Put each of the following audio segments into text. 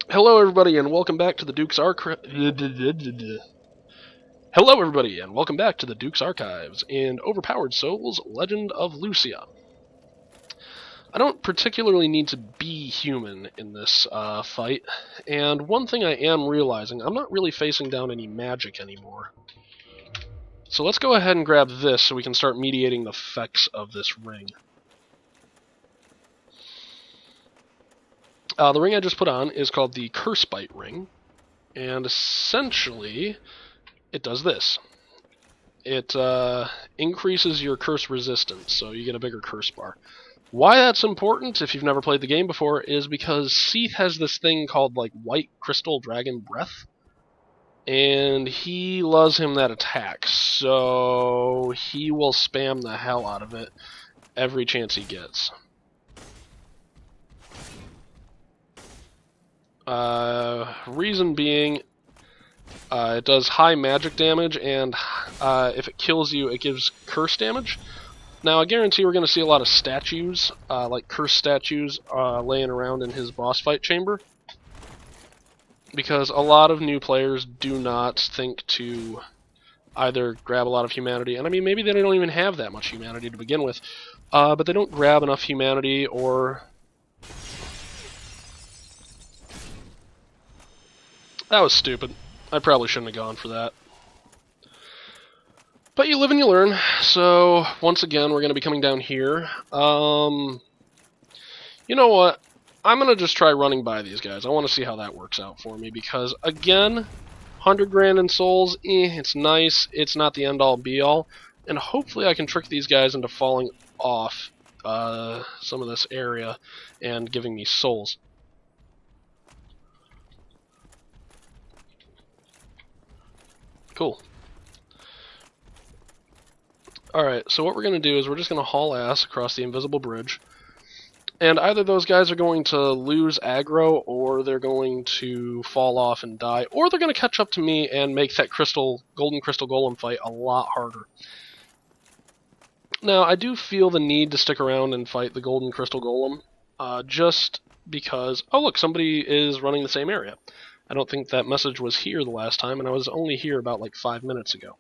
Hello, everybody, and welcome back to the Duke's Archives. Hello, everybody, and welcome back to the Duke's Archives in Overpowered Souls: Legend of Lucia. I don't particularly need to be human in this fight, and one thing I am realizing, I'm not really facing down any magic anymore. So let's go ahead and grab this so we can start mediating the effects of this ring. The ring I just put on is called the Curse Bite Ring, and essentially it does this. It increases your curse resistance, so you get a bigger curse bar. Why that's important, if you've never played the game before, is because Seath has this thing called like White Crystal Dragon Breath, and he loves him that attack, so he will spam the hell out of it every chance he gets. Reason being, it does high magic damage, and if it kills you, it gives curse damage. Now, I guarantee we're going to see a lot of statues, like curse statues, laying around in his boss fight chamber, because a lot of new players do not think to either grab a lot of humanity, and I mean, maybe they don't even have that much humanity to begin with, but they don't grab enough humanity, or... That was stupid. I probably shouldn't have gone for that. But you live and you learn, so once again we're going to be coming down here. You know what? I'm going to just try running by these guys. I want to see how that works out for me, because again, 100 grand in souls, it's nice, it's not the end-all be-all, and hopefully I can trick these guys into falling off some of this area and giving me souls. Cool. Alright, so what we're going to do is we're just going to haul ass across the invisible bridge. And either those guys are going to lose aggro, or they're going to fall off and die, or they're going to catch up to me and make that golden crystal golem fight a lot harder. Now, I do feel the need to stick around and fight the golden crystal golem, just because... Oh, look, somebody is running the same area. I don't think that message was here the last time, and I was only here about like 5 minutes ago.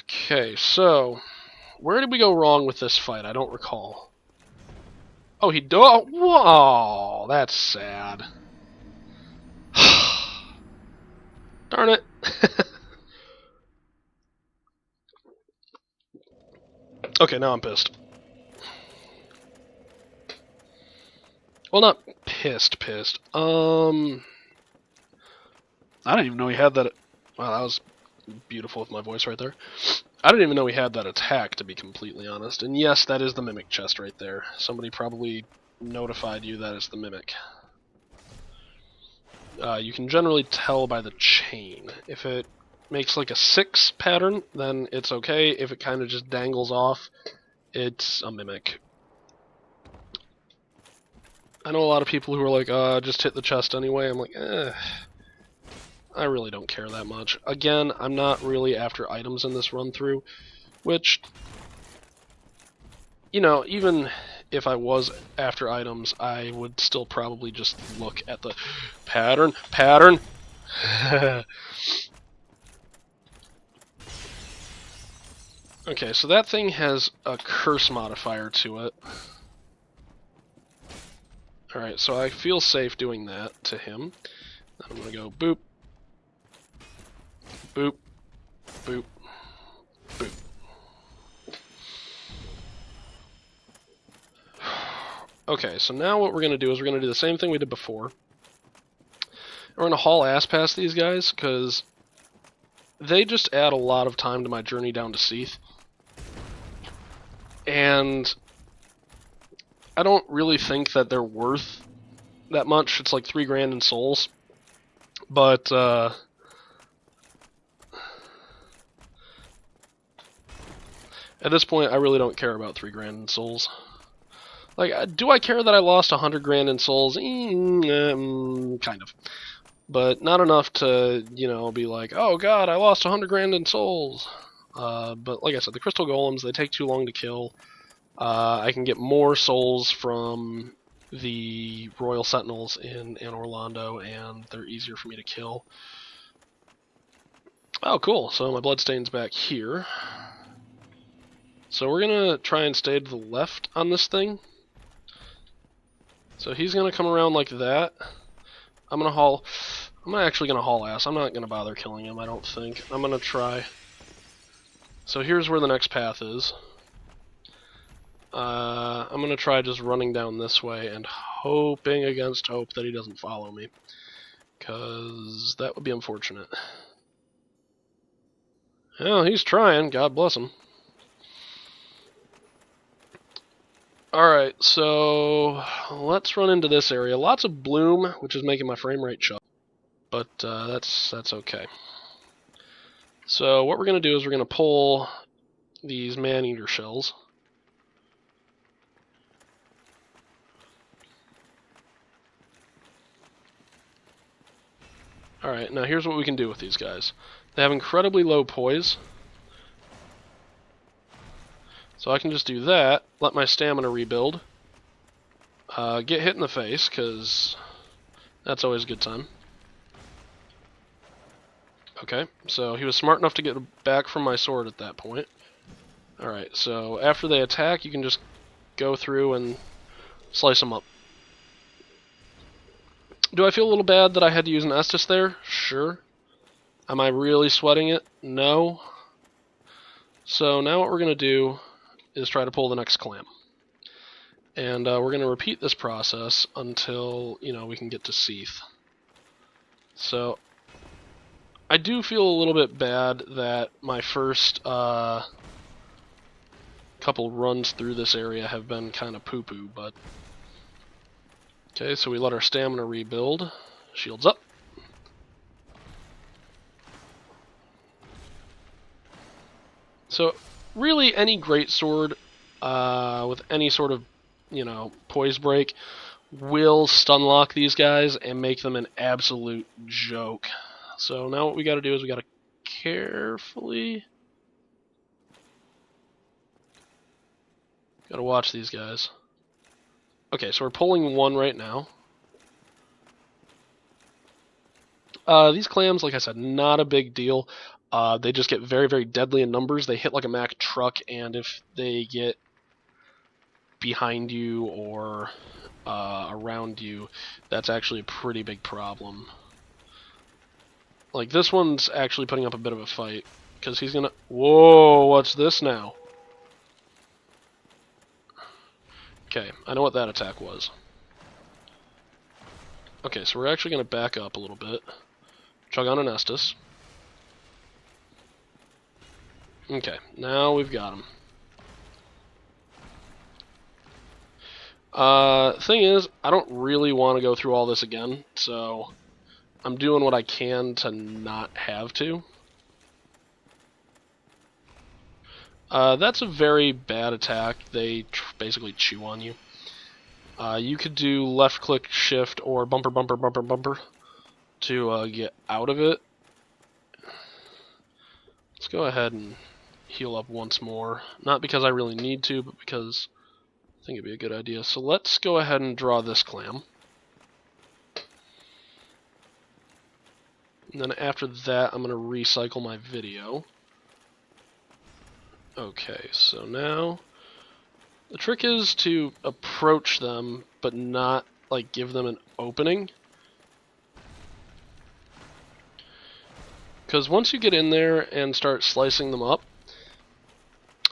Okay, so where did we go wrong with this fight? I don't recall. Oh, whoa, that's sad. Darn it. Okay, now I'm pissed. Well, not pissed. I didn't even know he had that... Wow, that was beautiful with my voice right there. I didn't even know he had that attack, to be completely honest. And yes, that is the Mimic chest right there. Somebody probably notified you that it's the Mimic. You can generally tell by the chain. If it makes like a 6 pattern, then it's okay. If it kind of just dangles off, it's a Mimic. I know a lot of people who are like, just hit the chest anyway. I'm like, I really don't care that much. Again, I'm not really after items in this run-through, which, you know, even if I was after items, I would still probably just look at the pattern. Okay, so that thing has a curse modifier to it. Alright, so I feel safe doing that to him. I'm gonna go boop, boop, boop, boop. Okay, so now what we're going to do is we're going to do the same thing we did before. We're going to haul ass past these guys, because they just add a lot of time to my journey down to Seath. And I don't really think that they're worth that much. It's like 3 grand in souls. But, at this point, I really don't care about 3 grand in souls. Like, do I care that I lost 100 grand in souls? Kind of. But not enough to, you know, be like, oh god, I lost 100 grand in souls. But like I said, the crystal golems, they take too long to kill. I can get more souls from the Royal Sentinels in Orlando, and they're easier for me to kill. Oh, cool. So my bloodstain's back here. So we're going to try and stay to the left on this thing. So he's going to come around like that. I'm actually going to haul ass. I'm not going to bother killing him, I don't think. I'm going to try. So here's where the next path is. I'm going to try just running down this way and hoping against hope that he doesn't follow me. Because that would be unfortunate. Well, he's trying. God bless him. Alright, so let's run into this area. Lots of bloom, which is making my frame rate chop. But that's okay. So what we're going to do is we're going to pull these man-eater shells. Alright, now here's what we can do with these guys. They have incredibly low poise. So I can just do that, let my stamina rebuild, get hit in the face, because that's always a good time. Okay, so he was smart enough to get back from my sword at that point. Alright, so after they attack, you can just go through and slice them up. Do I feel a little bad that I had to use an Estus there? Sure. Am I really sweating it? No. So now what we're going to do is try to pull the next clam. And we're going to repeat this process until, we can get to Seath. So I do feel a little bit bad that my first couple runs through this area have been kind of poo-poo, but... Okay, so we let our stamina rebuild. Shields up. So, really, any greatsword with any sort of, poise break will stun lock these guys and make them an absolute joke. So now what we got to do is we got to carefully... Got to watch these guys. Okay, so we're pulling one right now. These clams, like I said, not a big deal. They just get very, very deadly in numbers. They hit like a Mack truck, and if they get behind you or around you, that's actually a pretty big problem. Like, this one's actually putting up a bit of a fight, because he's gonna... Whoa, what's this now? Okay, I know what that attack was. Okay, so we're actually going to back up a little bit. Chug on an Estus. Okay, now we've got him. Thing is, I don't really want to go through all this again, so I'm doing what I can to not have to. That's a very bad attack. They basically chew on you. You could do left click shift or bumper bumper bumper bumper to get out of it. Let's go ahead and heal up once more. Not because I really need to, but because I think it'd be a good idea. So let's go ahead and draw this clam. And then after that, I'm going to recycle my video. Okay, so now the trick is to approach them, but not like give them an opening. Because once you get in there and start slicing them up,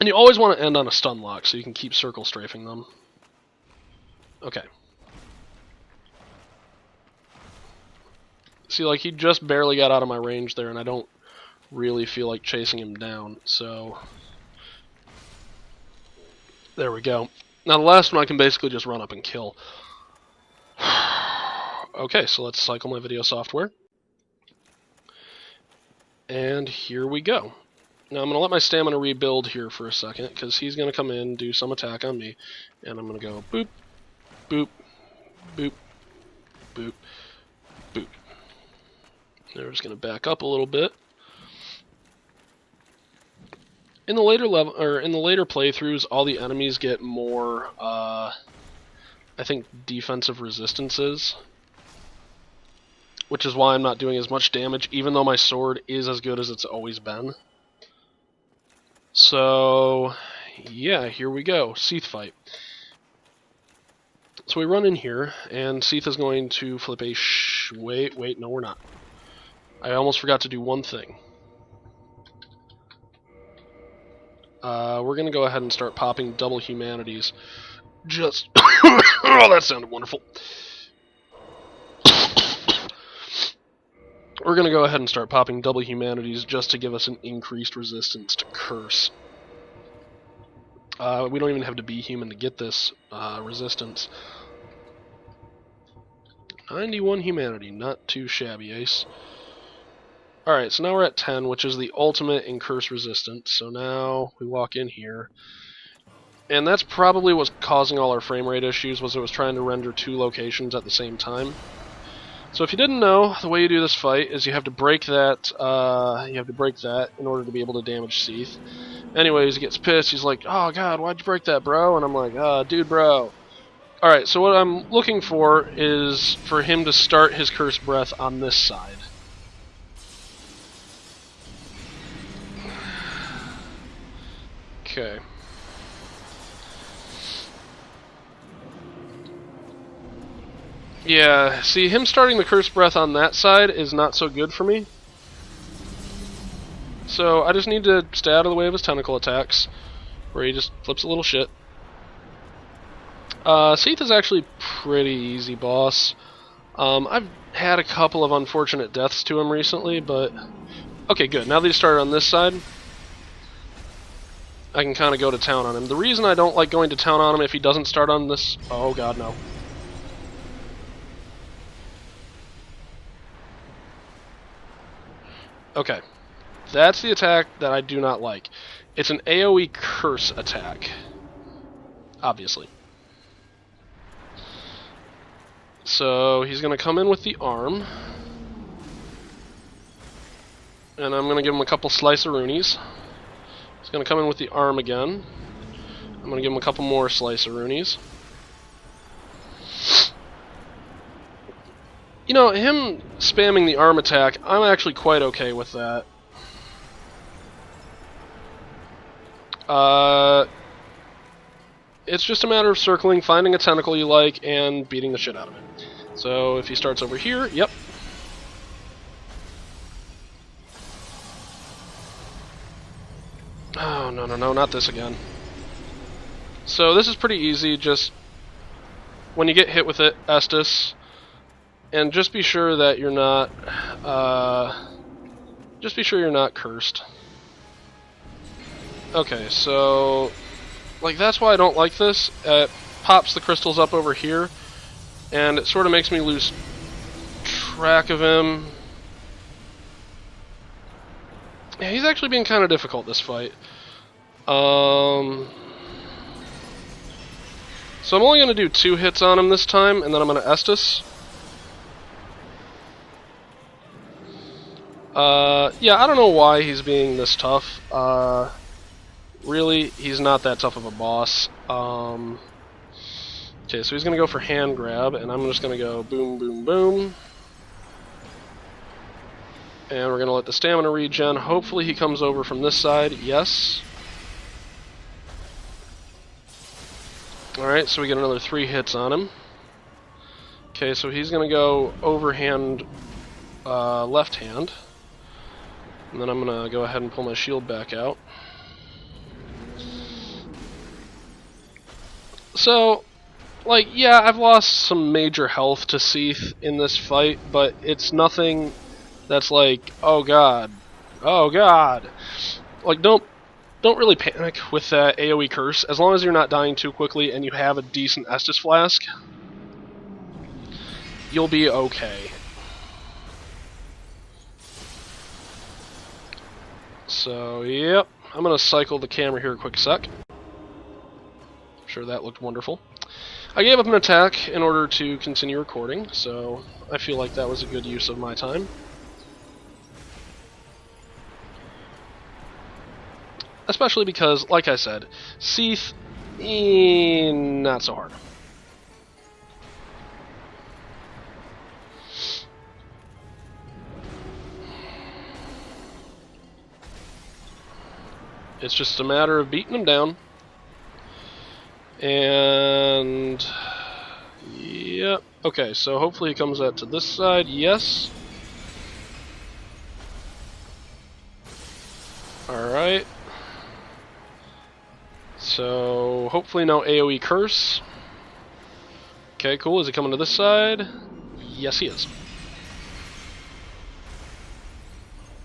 and you always want to end on a stun lock so you can keep circle strafing them. Okay. See, like, he just barely got out of my range there, and I don't really feel like chasing him down, so... There we go. Now the last one I can basically just run up and kill. Okay, so let's cycle my video software. And here we go. Now I'm going to let my stamina rebuild here for a second, because he's going to come in, do some attack on me, and I'm going to go boop, boop, boop, boop, boop. Now we're just going to back up a little bit. In the later level, or in the later playthroughs, all the enemies get more I think defensive resistance is. Which is why I'm not doing as much damage, even though my sword is as good as it's always been. So, yeah, here we go. Seath fight. So we run in here, and Seath is going to flip a wait, no we're not. I almost forgot to do one thing. We're going to go ahead and start popping double humanities. Just... oh, that sounded wonderful. We're going to go ahead and start popping double humanities just to give us an increased resistance to curse. We don't even have to be human to get this resistance. 91 humanity, not too shabby, Ace. Alright, so now we're at 10, which is the ultimate in curse resistance. So now we walk in here. And that's probably what's causing all our frame rate issues, was it was trying to render 2 locations at the same time. So if you didn't know, the way you do this fight is you have to break that. In order to be able to damage Seath. Anyways, he gets pissed. He's like, "Oh God, why'd you break that, bro?" And I'm like, "Dude, bro." All right. So what I'm looking for is for him to start his cursed breath on this side. Okay. Yeah, see, him starting the Cursed Breath on that side is not so good for me. So I just need to stay out of the way of his tentacle attacks, where he just flips a little shit. Seath is actually pretty easy boss. I've had a couple of unfortunate deaths to him recently, but... Okay, good. Now that he started on this side, I can kind of go to town on him. The reason I don't like going to town on him if he doesn't start on this... Oh God, no. Okay, that's the attack that I do not like. It's an AoE curse attack, obviously. So he's going to come in with the arm, and I'm going to give him a couple slice-a-roonies. He's going to come in with the arm again. I'm going to give him a couple more slice-a-roonies. You know, him spamming the arm attack, I'm actually quite okay with that. It's just a matter of circling, finding a tentacle you like, and beating the shit out of it. So if he starts over here, yep. Oh, no, not this again. So this is pretty easy, just when you get hit with it, Estus. And just be sure that you're not, cursed. Okay, so, like, that's why I don't like this. It pops the crystals up over here, and it sort of makes me lose track of him. Yeah, he's actually being kind of difficult, this fight. So I'm only going to do 2 hits on him this time, and then I'm going to Estus. Yeah, I don't know why he's being this tough. Really, he's not that tough of a boss. Okay, so he's gonna go for hand grab, and I'm just gonna go boom, boom, boom. And we're gonna let the stamina regen. Hopefully he comes over from this side. Yes. Alright, so we get another 3 hits on him. Okay, so he's gonna go overhand, left hand. And then I'm going to go ahead and pull my shield back out. So, like, yeah, I've lost some major health to Seath in this fight, but it's nothing that's like, oh God. Like, don't really panic with that AoE curse. As long as you're not dying too quickly and you have a decent Estus Flask, you'll be okay. So, yep, I'm going to cycle the camera here a quick sec. I'm sure that looked wonderful. I gave up an attack in order to continue recording, so I feel like that was a good use of my time. Especially because, like I said, Seath, not so hard. It's just a matter of beating him down. And... Yep. Okay, so hopefully he comes out to this side. Yes. Alright. So, hopefully no AoE curse. Okay, cool. Is he coming to this side? Yes, he is.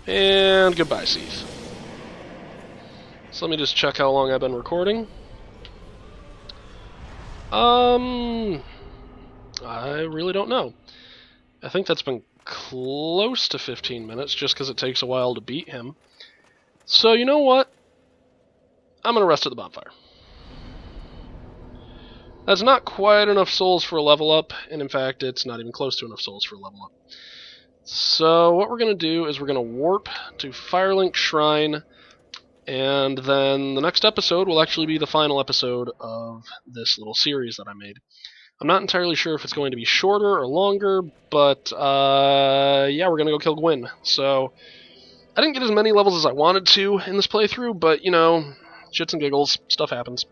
And goodbye, Seath. So let me just check how long I've been recording. I really don't know. I think that's been close to 15 minutes, just because it takes a while to beat him. So, you know what? I'm going to rest at the bonfire. That's not quite enough souls for a level up, and in fact, it's not even close to enough souls for a level up. So, what we're going to do is we're going to warp to Firelink Shrine, and then the next episode will actually be the final episode of this little series that I made. I'm not entirely sure if it's going to be shorter or longer, but yeah, we're going to go kill Gwyn. So, I didn't get as many levels as I wanted to in this playthrough, but, you know, shits and giggles, stuff happens.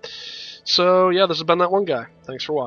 So, yeah, this has been That One Guy. Thanks for watching.